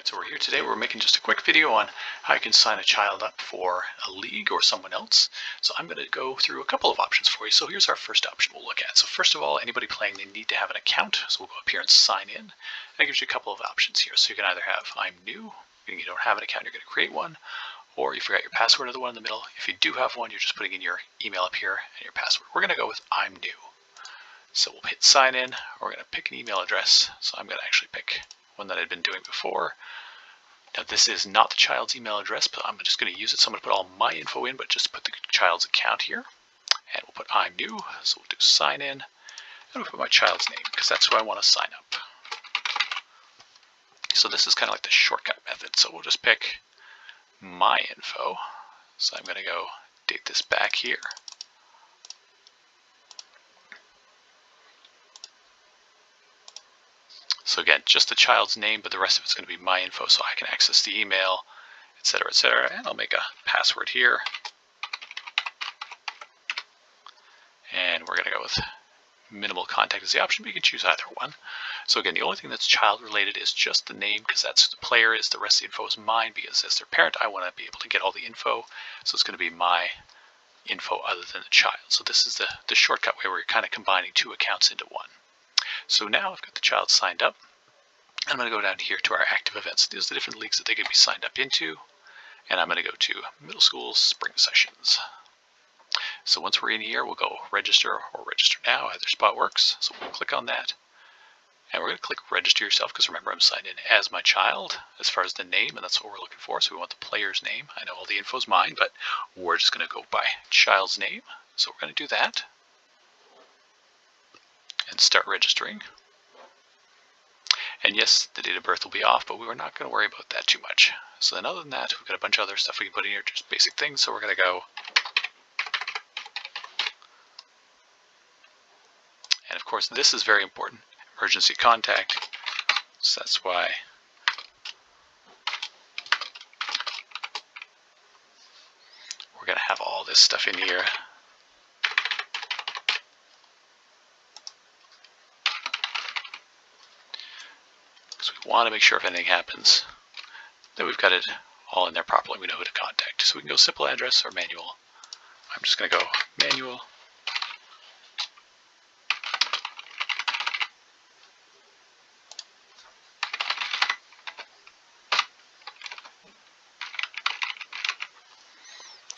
Alright, so we're here today. We're making just a quick video on how you can sign a child up for a league or someone else. So I'm going to go through a couple of options for you. So here's our first option we'll look at. So first of all, anybody playing, they need to have an account. So we'll go up here and sign in. And it gives you a couple of options here. So you can either have I'm new, meaning you don't have an account, you're going to create one, or you forgot your password or the one in the middle. If you do have one, you're just putting in your email up here and your password. We're going to go with I'm new. So we'll hit sign in. We're going to pick an email address. So I'm going to actually pick one that I'd been doing before. Now this is not the child's email address, but I'm just going to use it. So I'm going to put all my info in, but just put the child's account here. And we'll put I'm new. So we'll do sign in. And we'll put my child's name because that's who I want to sign up. So this is kind of like the shortcut method. So we'll just pick my info. So I'm going to go date this back here. So again, just the child's name, but the rest of it's going to be my info so I can access the email, etc., etc. And I'll make a password here. And we're going to go with minimal contact as the option, but you can choose either one. So again, the only thing that's child related is just the name because that's who the player is. The rest of the info is mine because as their parent, I want to be able to get all the info. So it's going to be my info other than the child. So this is the shortcut way where you're kind of combining two accounts into one. So now I've got the child signed up. I'm going to go down here to our active events. These are the different leagues that they can be signed up into. And I'm going to go to middle school spring sessions. So once we're in here, we'll go register or register now, either spot works. So we'll click on that. And we're going to click register yourself because remember I'm signed in as my child as far as the name, and that's what we're looking for. So we want the player's name. I know all the info is mine, but we're just going to go by child's name. So we're going to do that. And start registering. And yes, the date of birth will be off, but we're not going to worry about that too much. So then other than that, we've got a bunch of other stuff we can put in here, just basic things. So we're going to go. And of course, this is very important. Emergency contact. So that's why we're going to have all this stuff in here. We want to make sure if anything happens that we've got it all in there properly. We know who to contact. So we can go simple address or manual. I'm just going to go manual.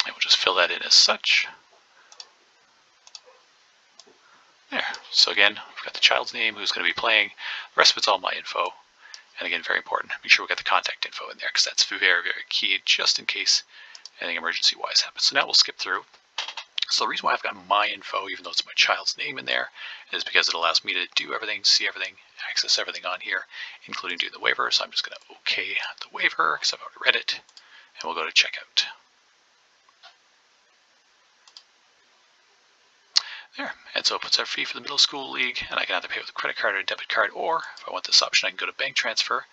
And we'll just fill that in as such. There. So again, we've got the child's name, who's going to be playing. The rest of it's all my info. And again, very important, make sure we got the contact info in there because that's very, very key just in case anything emergency-wise happens. So now we'll skip through. So the reason why I've got my info, even though it's my child's name in there, is because it allows me to do everything, see everything, access everything on here, including do the waiver. So I'm just going to OK the waiver because I've already read it, and we'll go to checkout. There, and so it puts our fee for the middle school league, and I can either pay with a credit card or a debit card, or if I want this option, I can go to bank transfer,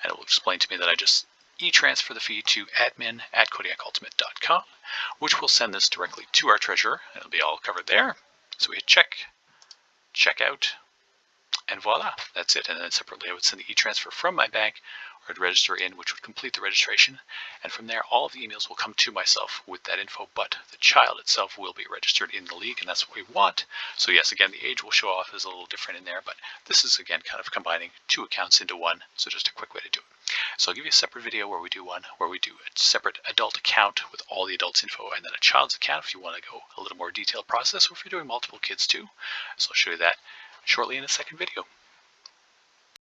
and it will explain to me that I just e-transfer the fee to admin@codiacultimate.com, which will send this directly to our treasurer, and it'll be all covered there. So we hit check, checkout, and voila, that's it. And then separately, I would send the e-transfer from my bank, or I'd register in, which would complete the registration. And from there, all of the emails will come to myself with that info, but the child itself will be registered in the league, and that's what we want. So yes, again, the age will show off as a little different in there, but this is, again, kind of combining two accounts into one, so just a quick way to do it. So I'll give you a separate video where we do a separate adult account with all the adults' info, and then a child's account if you want to go a little more detailed process, or if you're doing multiple kids too. So I'll show you that shortly in a second video.